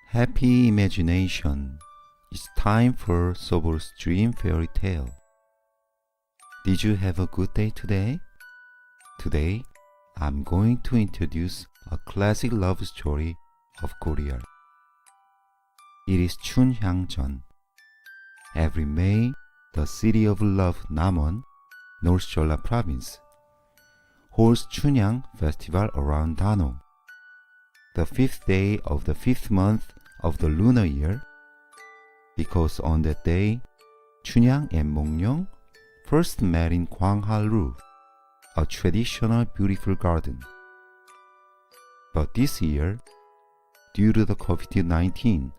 Happy imagination. It's time for Soboru's dream fairy tale. Did you have a good day today? Today, I'm going to introduce a classic love story of Korea. It is Chunhyangjeon. Every May, the city of love Namwon, North Jeolla province, holds Chunhyang festival around Dano, the 5th day of the 5th month of the lunar year, because on that day, Chunhyang and Mongyong first met in Gwangharu, a traditional beautiful garden. But this year, due to the COVID-19,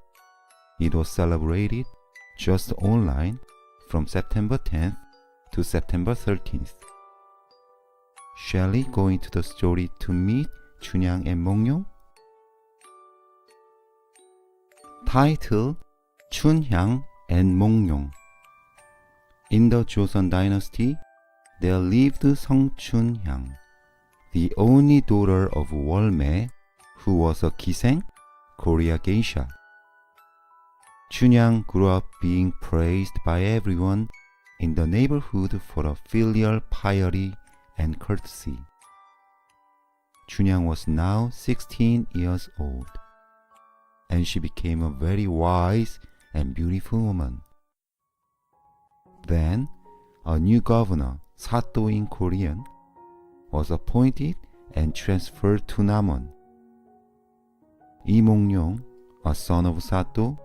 it was celebrated just online from September 10th to September 13th. Shall we go into the story to meet Chunhyang and Mongyong? Title: Chunhyang and Mongyong. In the Joseon dynasty, there lived Sung Chunhyang, the only daughter of Wolme, who was a giseng, Korea geisha. Chunhyang grew up being praised by everyone in the neighborhood for a filial piety and courtesy. Chunhyang was now 16 years old, and she became a very wise and beautiful woman. Then, a new governor, Sato in Korean, was appointed and transferred to Namwon. Lee Mongyong, a son of Sato,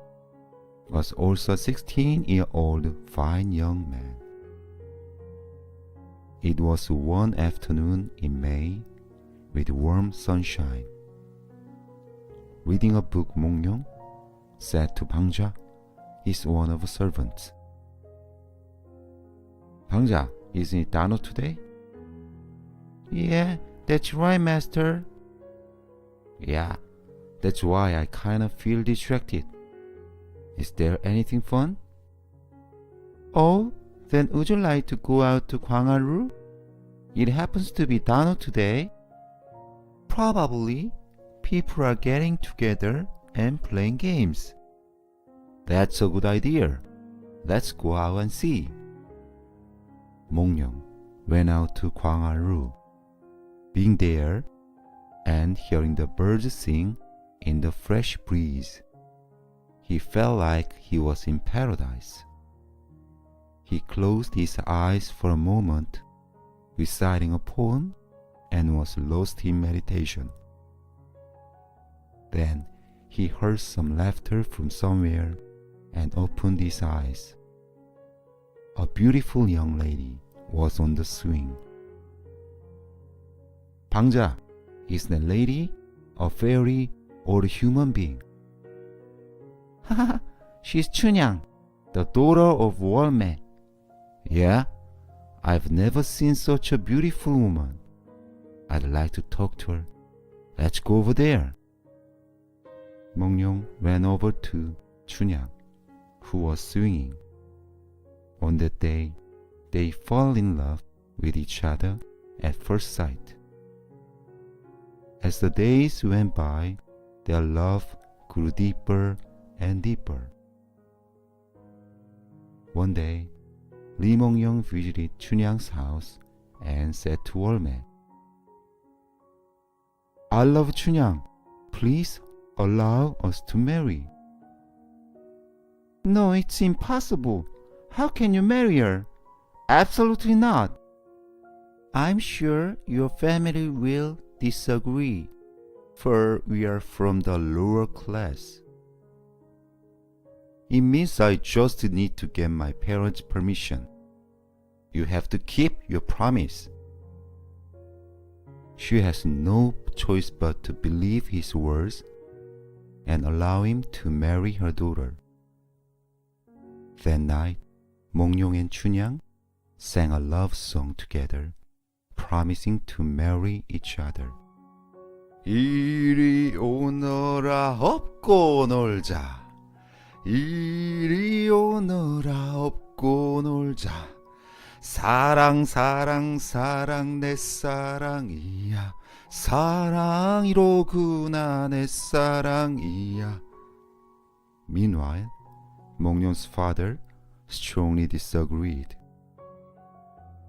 was also a 16-year-old fine young man. It was one afternoon in May with warm sunshine. Reading a book, Mongyong said to Bangja, his one of the servants. Bangja, isn't it Dano today? Yeah, that's right, master. Yeah, that's why I kind of feel distracted. Is there anything fun? Oh, then would you like to go out to Gwangharu? It happens to be Dano today. Probably. People are getting together and playing games. That's a good idea. Let's go out and see. Mongyong went out to Gwangharu. Being there and hearing the birds sing in the fresh breeze, he felt like he was in paradise. He closed his eyes for a moment, reciting a poem, and was lost in meditation. Then he heard some laughter from somewhere and opened his eyes. A beautiful young lady was on the swing. Bangja, is the lady a fairy or a human being? Haha, she's Chunhyang, the daughter of Wolme. Yeah, I've never seen such a beautiful woman. I'd like to talk to her. Let's go over there. Mongyong ran over to Chunhyang, who was swinging. On that day, they fell in love with each other at first sight. As the days went by, their love grew deeper and deeper. One day, Lee Mongyong visited Chunhyang's house and said to Wolme, I love Chunhyang. Please allow us to marry. No, it's impossible. How can you marry her? Absolutely not. I'm sure your family will disagree, for we are from the lower class. It means I just need to get my parents' permission. You have to keep your promise. She has no choice but to believe his words and allow him to marry her daughter. That night, Mongyong and Chunhyang sang a love song together, promising to marry each other. 이리 오너라 업고 놀자. 이리 오너라 업고 놀자 사랑 사랑 사랑 내 사랑이야 사랑이로구나 내 사랑이야. Meanwhile, 몽룡's father strongly disagreed.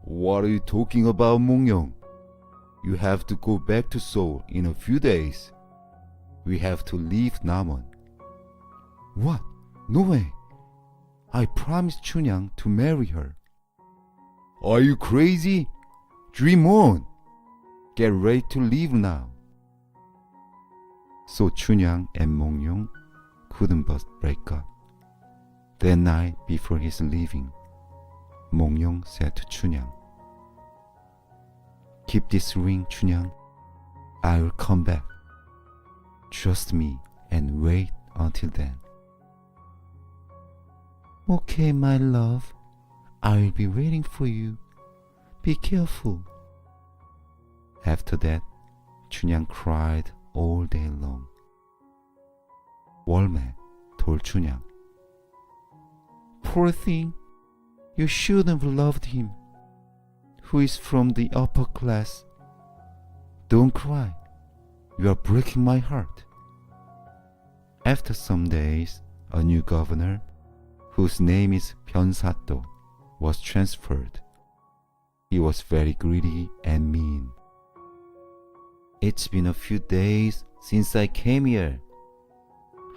What are you talking about, 몽룡? You have to go back to Seoul in a few days. We have to leave Namwon. What? No way. I promised Chunhyang to marry her. Are you crazy? Dream on. Get ready to leave now. So Chunhyang and 몽룡 couldn't but break up. That night before his leaving, 몽룡 said to Chunhyang, Keep this ring, Chunhyang. I will come back. Trust me and wait until then. Okay, my love. I will be waiting for you. Be careful. After that, Chunhyang cried all day long. 월매 told Chunhyang, Poor thing, you shouldn't have loved him, who is from the upper class. Don't cry, you are breaking my heart. After some days, a new governor, whose name is 변사또, was transferred. He was very greedy and mean. It's been a few days since I came here.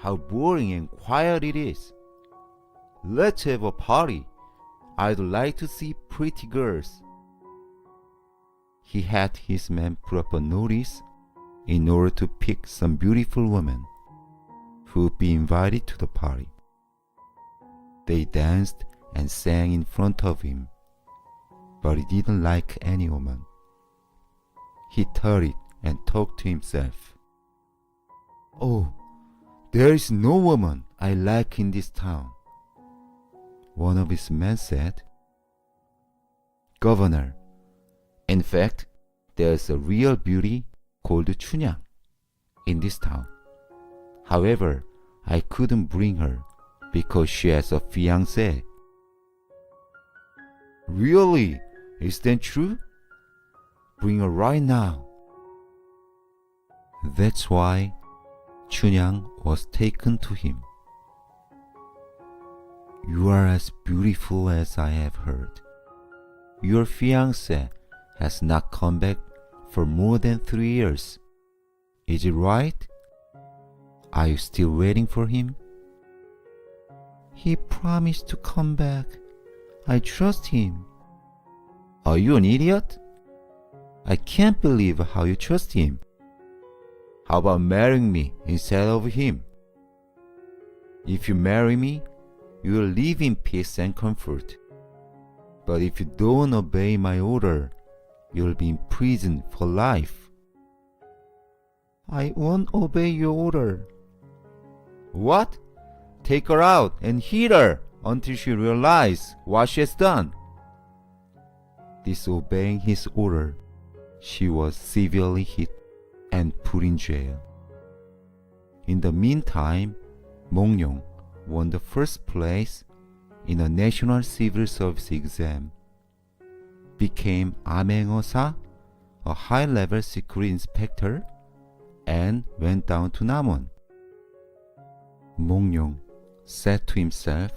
How boring and quiet it is. Let's have a party. I'd like to see pretty girls. He had his men put up a notice in order to pick some beautiful women who would be invited to the party. They danced and sang in front of him, but he didn't like any woman. He thought it and talked to himself. Oh, there is no woman I like in this town. One of his men said, Governor, in fact, there's a real beauty called Chunhyang in this town. However, I couldn't bring her because she has a fiancé. Really? Is that true? Bring her right now. That's why Chunhyang was taken to him. You are as beautiful as I have heard. Your fiancé has not come back for more than 3 years. Is it right? Are you still waiting for him? He promised to come back. I trust him. Are you an idiot? I can't believe how you trust him. How about marrying me instead of him? If you marry me, you will live in peace and comfort. But if you don't obey my order, you will be in prison for life. I won't obey your order. What? Take her out and hit her until she realizes what she has done. Disobeying his order, she was severely hit and put in jail. In the meantime, 몽룡 won the first place in a national civil service exam, became 암행어사, a high-level security inspector, and went down to Namwon. 몽룡 said to himself,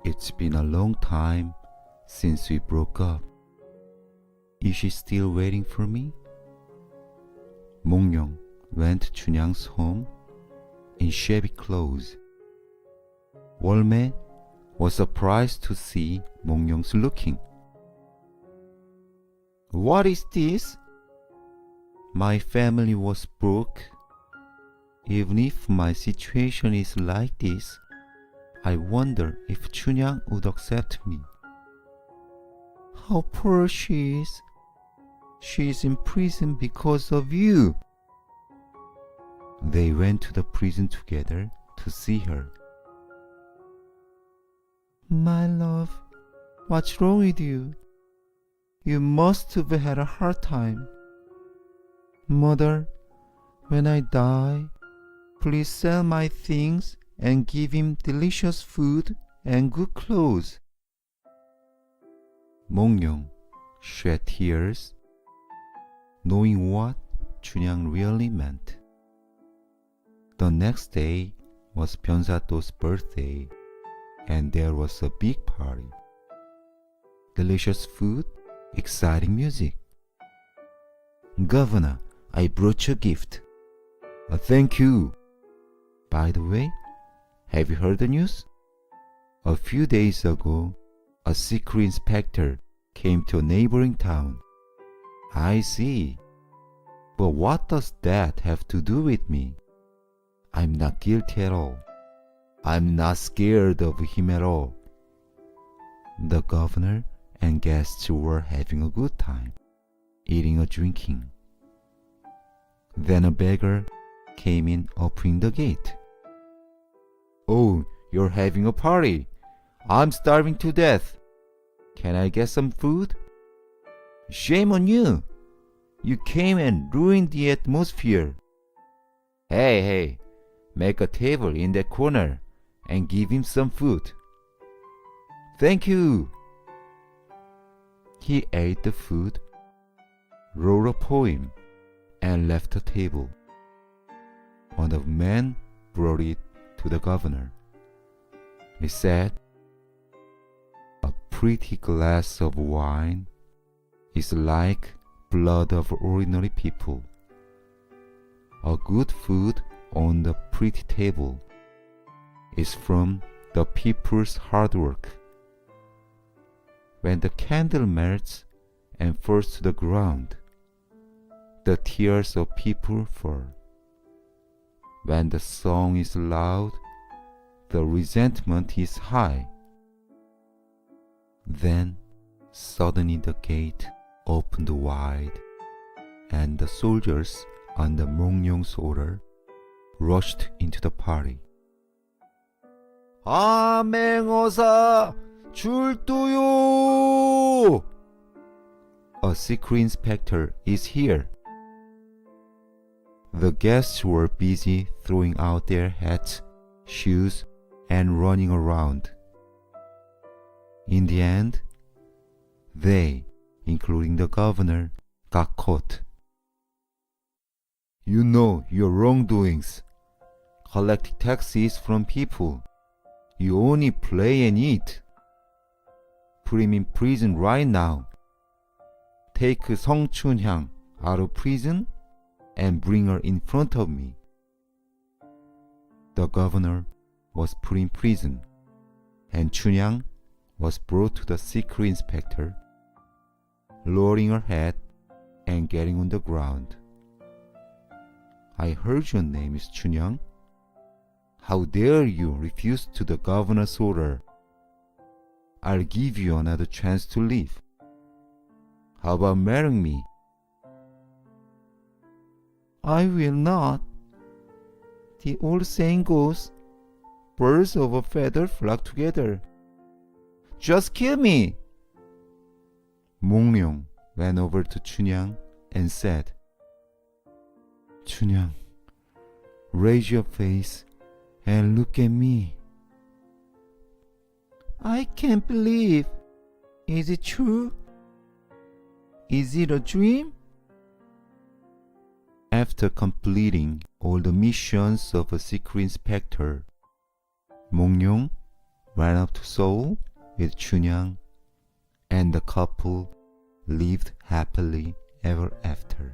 It's been a long time since we broke up. Is she still waiting for me? 몽룡 went to Chunhyang's home in shabby clothes. 월매 was surprised to see 몽룡's looking. What is this? My family was broke. Even if my situation is like this, I wonder if Chunhyang would accept me. How poor she is. She is in prison because of you. They went to the prison together to see her. My love, what's wrong with you? You must have had a hard time. Mother, when I die, please sell my things and give him delicious food and good clothes. 몽룡 shed tears, knowing what Chunhyang really meant. The next day was Byonsato's birthday, and there was a big party. Delicious food, exciting music. Governor, I brought you a gift. Thank you. By the way, have you heard the news? A few days ago, a secret inspector came to a neighboring town. I see. But what does that have to do with me? I'm not guilty at all. I'm not scared of him at all. The governor and guests were having a good time, eating and drinking. Then a beggar came in opening the gate. Oh, you're having a party. I'm starving to death. Can I get some food? Shame on you. You came and ruined the atmosphere. Hey, make a table in that corner and give him some food. Thank you. He ate the food, wrote a poem, and left the table. One of the men brought it to the governor. He said, "A pretty glass of wine is like blood of ordinary people. A good food on the pretty table is from the people's hard work. When the candle melts and falls to the ground, the tears of people fall. When the song is loud, the resentment is high." Then suddenly the gate opened wide, and the soldiers under 몽룡's order rushed into the party. 암행어사 출두요! A secret inspector is here. The guests were busy throwing out their hats, shoes, and running around. In the end, they, including the governor, got caught. You know your wrongdoings. Collecting taxes from people. You only play and eat. Put him in prison right now. Take Song Chunhyang out of prison and bring her in front of me. The governor was put in prison, and Chunhyang was brought to the secret inspector, lowering her head and getting on the ground. I heard your name is Chunhyang. How dare you refuse to the governor's order? I'll give you another chance to live. How about marrying me? I will not. The old saying goes, birds of a feather flock together. Just kill me. 몽룡 went over to Chunhyang and said, Chunhyang, raise your face and look at me. I can't believe. Is it true? Is it a dream? After completing all the missions of a secret inspector, 몽룡 went up to Seoul with Chunhyang, and the couple lived happily ever after.